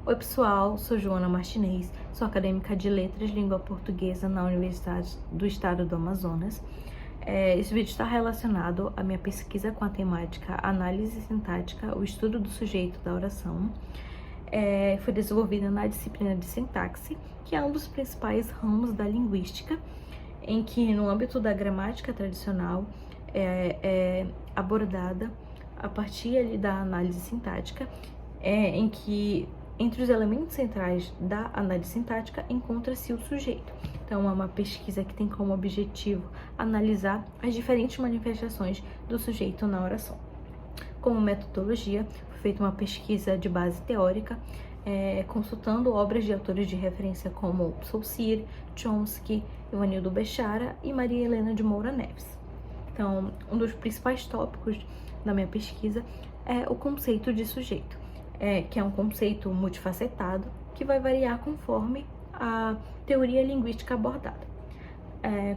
Oi pessoal, sou Joana Martinez, sou acadêmica de Letras Língua Portuguesa na Universidade do Estado do Amazonas. Esse vídeo está relacionado à minha pesquisa com a temática Análise Sintática, o estudo do sujeito da oração. Foi desenvolvida na disciplina de sintaxe, que é um dos principais ramos da linguística, em que no âmbito da gramática tradicional é abordada a partir ali da análise sintática, em que entre os elementos centrais da análise sintática encontra-se o sujeito. Então, é uma pesquisa que tem como objetivo analisar as diferentes manifestações do sujeito na oração. Como metodologia, foi feita uma pesquisa de base teórica, consultando obras de autores de referência como Saussure, Chomsky, Evanildo Bechara e Maria Helena de Moura Neves. Então, um dos principais tópicos da minha pesquisa é o conceito de sujeito, que é um conceito multifacetado que vai variar conforme a teoria linguística abordada.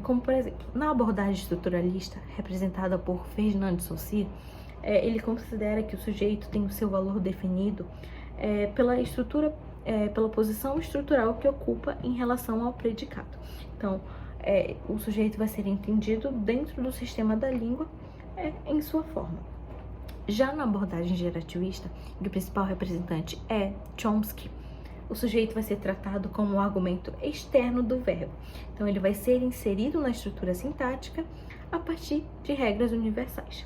Como, por exemplo, na abordagem estruturalista, representada por Ferdinand de Saussure, ele considera que o sujeito tem o seu valor definido pela estrutura, pela posição estrutural que ocupa em relação ao predicado. Então, o sujeito vai ser entendido dentro do sistema da língua em sua forma. Já na abordagem gerativista, que o principal representante é Chomsky, o sujeito vai ser tratado como um argumento externo do verbo. Então, ele vai ser inserido na estrutura sintática a partir de regras universais.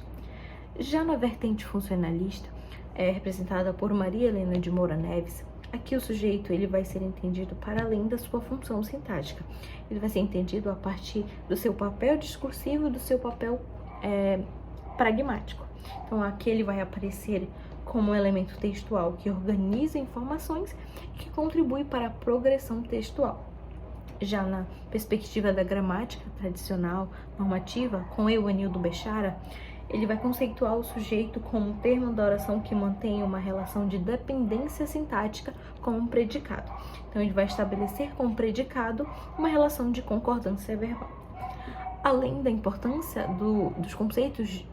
Já na vertente funcionalista, representada por Maria Helena de Moura Neves, aqui o sujeito ele vai ser entendido para além da sua função sintática. Ele vai ser entendido a partir do seu papel discursivo e do seu papel pragmático. Então, aqui ele vai aparecer como um elemento textual que organiza informações e que contribui para a progressão textual. Já na perspectiva da gramática tradicional, normativa, com Evanildo Bechara, ele vai conceituar o sujeito como um termo da oração que mantém uma relação de dependência sintática com um predicado. Então, ele vai estabelecer com o predicado uma relação de concordância verbal. Além da importância dos conceitos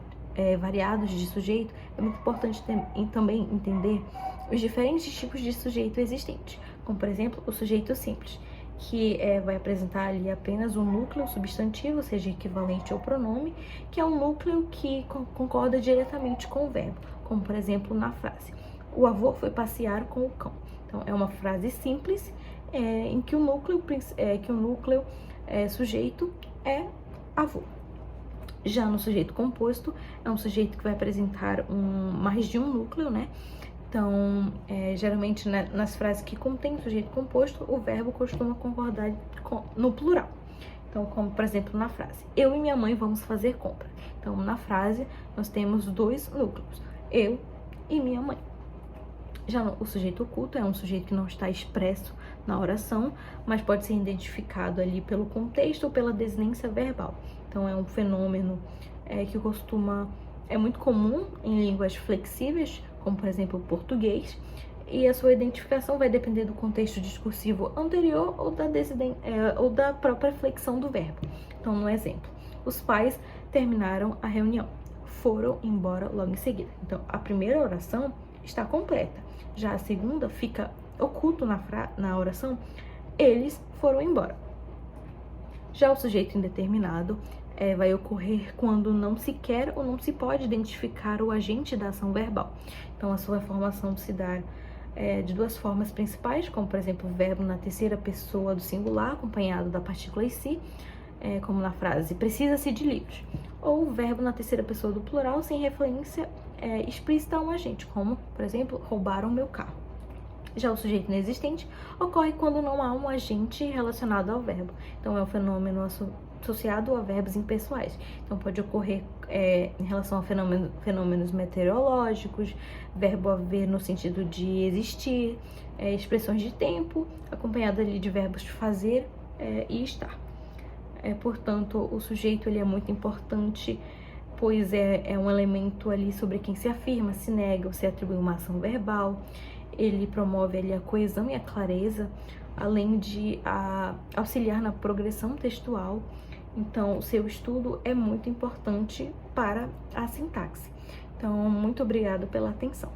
variados de sujeito, é muito importante também entender os diferentes tipos de sujeito existentes, como, por exemplo, o sujeito simples, que vai apresentar ali apenas um núcleo substantivo, seja equivalente ao pronome, que é um núcleo que concorda diretamente com o verbo, como, por exemplo, na frase: o avô foi passear com o cão. Então, é uma frase simples em que o núcleo sujeito é avô. Já no sujeito composto, é um sujeito que vai apresentar mais de um núcleo, né? Então, geralmente, nas frases que contêm sujeito composto, o verbo costuma concordar no plural. Então, como, por exemplo, na frase: eu e minha mãe vamos fazer compra. Então, na frase, nós temos dois núcleos: eu e minha mãe. Já o sujeito oculto é um sujeito que não está expresso na oração, mas pode ser identificado ali pelo contexto ou pela desinência verbal. Então, é um fenômeno que é muito comum em línguas flexíveis, como, por exemplo, o português, e a sua identificação vai depender do contexto discursivo anterior ou da própria flexão do verbo. Então, no exemplo: os pais terminaram a reunião, foram embora logo em seguida. Então, a primeira oração está completa. Já a segunda fica oculto na oração: eles foram embora. Já o sujeito indeterminado vai ocorrer quando não se quer ou não se pode identificar o agente da ação verbal. Então, a sua formação se dá de duas formas principais, como, por exemplo, o verbo na terceira pessoa do singular, acompanhado da partícula si, como na frase: precisa-se de livros. Ou o verbo na terceira pessoa do plural, sem referência explícita a um agente, como, por exemplo, roubaram meu carro. Já o sujeito inexistente ocorre quando não há um agente relacionado ao verbo. Então, é um fenômeno associado a verbos impessoais. Então, pode ocorrer em relação a fenômenos meteorológicos, verbo haver no sentido de existir, expressões de tempo, acompanhado ali de verbos fazer e estar. Portanto, o sujeito ele é muito importante, pois é um elemento ali sobre quem se afirma, se nega ou se atribui uma ação verbal. Ele promove ali a coesão e a clareza, além de auxiliar na progressão textual. Então, o seu estudo é muito importante para a sintaxe. Então, muito obrigada pela atenção.